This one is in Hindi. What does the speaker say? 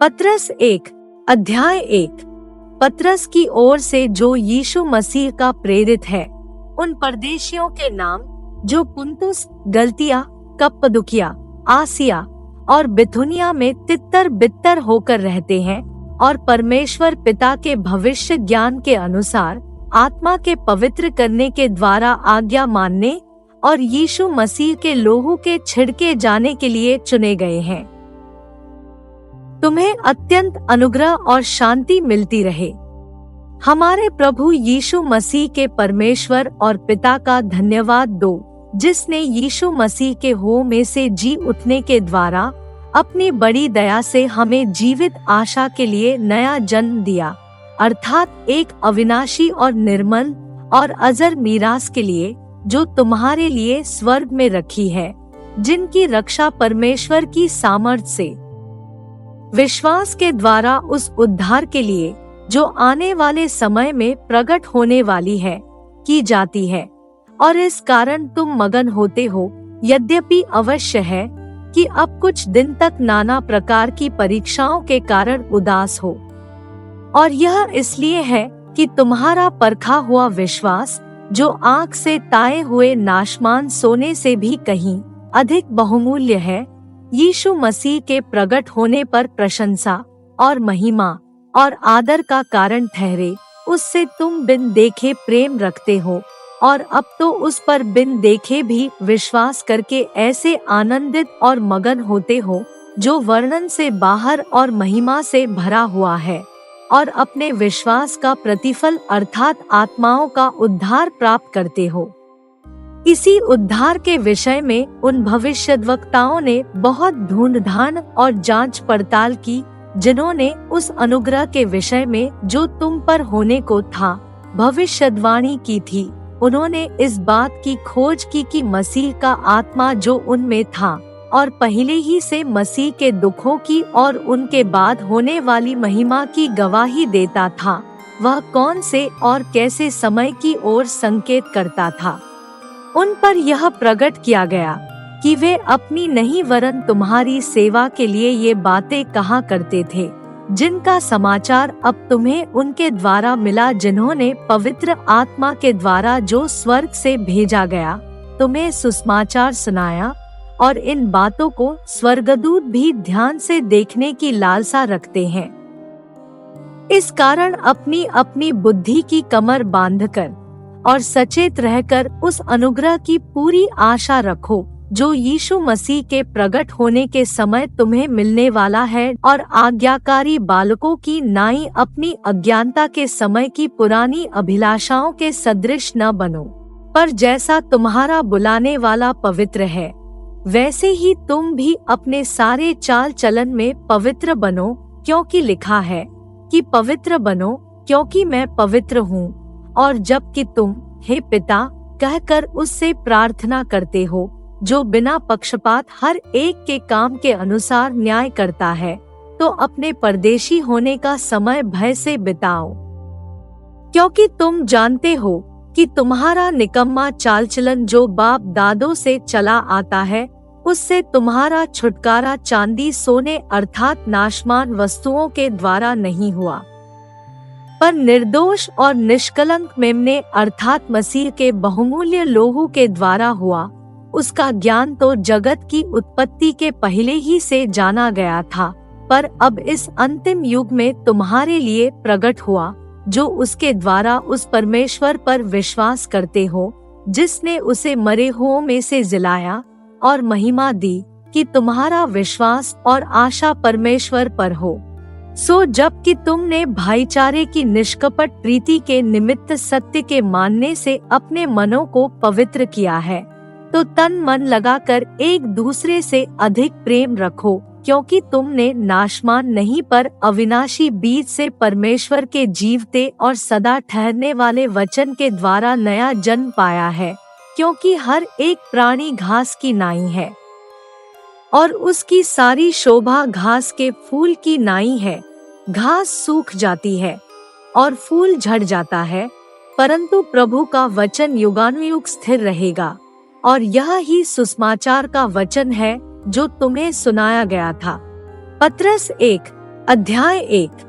पत्रस 1 अध्याय 1। पत्रस की ओर से जो यीशु मसीह का प्रेरित है, उन परदेशियों के नाम जो पुन्तुस, गलतिया, कप्पदुकिया, आसिया और बिथुनिया में तितर बितर होकर रहते हैं और परमेश्वर पिता के भविष्य ज्ञान के अनुसार आत्मा के पवित्र करने के द्वारा आज्ञा मानने और यीशु मसीह के लोहू के छिड़के जाने के लिए चुने गए हैं। तुम्हें अत्यंत अनुग्रह और शांति मिलती रहे। हमारे प्रभु यीशु मसीह के परमेश्वर और पिता का धन्यवाद दो, जिसने यीशु मसीह के हो में से जी उठने के द्वारा अपनी बड़ी दया से हमें जीवित आशा के लिए नया जन्म दिया, अर्थात एक अविनाशी और निर्मल और अजर मीरास के लिए, जो तुम्हारे लिए स्वर्ग में रखी है, जिनकी रक्षा परमेश्वर की सामर्थ से विश्वास के द्वारा उस उद्धार के लिए जो आने वाले समय में प्रकट होने वाली है, की जाती है। और इस कारण तुम मगन होते हो, यद्यपि अवश्य है कि अब कुछ दिन तक नाना प्रकार की परीक्षाओं के कारण उदास हो। और यह इसलिए है कि तुम्हारा परखा हुआ विश्वास, जो आँख से ताए हुए नाशमान सोने से भी कहीं अधिक बहुमूल्य है, यीशु मसीह के प्रकट होने पर प्रशंसा और महिमा और आदर का कारण ठहरे। उससे तुम बिन देखे प्रेम रखते हो और अब तो उस पर बिन देखे भी विश्वास करके ऐसे आनंदित और मगन होते हो, जो वर्णन से बाहर और महिमा से भरा हुआ है, और अपने विश्वास का प्रतिफल अर्थात आत्माओं का उद्धार प्राप्त करते हो। इसी उद्धार के विषय में उन भविष्यद्वक्ताओं ने बहुत ढूंढ-ढांड और जांच पड़ताल की, जिन्होंने उस अनुग्रह के विषय में जो तुम पर होने को था भविष्यवाणी की थी। उन्होंने इस बात की खोज की कि मसीह का आत्मा जो उनमें था और पहले ही से मसीह के दुखों की और उनके बाद होने वाली महिमा की गवाही देता था, वह कौन से और कैसे समय की ओर संकेत करता था। उन पर यह प्रकट किया गया कि वे अपनी नहीं वरन तुम्हारी सेवा के लिए ये बातें कहा करते थे, जिनका समाचार अब तुम्हें उनके द्वारा मिला, जिन्होंने पवित्र आत्मा के द्वारा जो स्वर्ग से भेजा गया तुम्हें सुसमाचार सुनाया। और इन बातों को स्वर्गदूत भी ध्यान से देखने की लालसा रखते हैं। इस कारण अपनी अपनी बुद्धि की कमर बांधकर और सचेत रहकर उस अनुग्रह की पूरी आशा रखो, जो यीशु मसीह के प्रकट होने के समय तुम्हें मिलने वाला है। और आज्ञाकारी बालकों की नाई अपनी अज्ञानता के समय की पुरानी अभिलाषाओं के सदृश न बनो, पर जैसा तुम्हारा बुलाने वाला पवित्र है, वैसे ही तुम भी अपने सारे चाल चलन में पवित्र बनो, क्योंकि लिखा है कि पवित्र बनो क्योंकि मैं पवित्र हूँ। और जबकि तुम हे पिता कहकर उससे प्रार्थना करते हो, जो बिना पक्षपात हर एक के काम के अनुसार न्याय करता है, तो अपने परदेशी होने का समय भय से बिताओ, क्योंकि तुम जानते हो कि तुम्हारा निकम्मा चालचलन जो बाप दादों से चला आता है, उससे तुम्हारा छुटकारा चांदी सोने अर्थात नाशमान वस्तुओं के द्वारा नहीं हुआ, पर निर्दोष और निष्कलंक मेमने अर्थात मसीह के बहुमूल्य लोहू के द्वारा हुआ। उसका ज्ञान तो जगत की उत्पत्ति के पहले ही से जाना गया था, पर अब इस अंतिम युग में तुम्हारे लिए प्रकट हुआ, जो उसके द्वारा उस परमेश्वर पर विश्वास करते हो, जिसने उसे मरे हुओं में से जिलाया और महिमा दी, कि तुम्हारा विश्वास और आशा परमेश्वर पर हो। सो जबकि तुमने भाईचारे की निष्कपट प्रीति के निमित्त सत्य के मानने से अपने मनों को पवित्र किया है, तो तन मन लगाकर एक दूसरे से अधिक प्रेम रखो, क्योंकि तुमने नाशमान नहीं पर अविनाशी बीज से परमेश्वर के जीवते और सदा ठहरने वाले वचन के द्वारा नया जन्म पाया है। क्योंकि हर एक प्राणी घास की नाई है और उसकी सारी शोभा घास के फूल की नाई है। घास सूख जाती है और फूल झड़ जाता है, परंतु प्रभु का वचन युगानुयुग स्थिर रहेगा। और यह ही सुसमाचार का वचन है जो तुम्हें सुनाया गया था। पत्रस 1 अध्याय 1।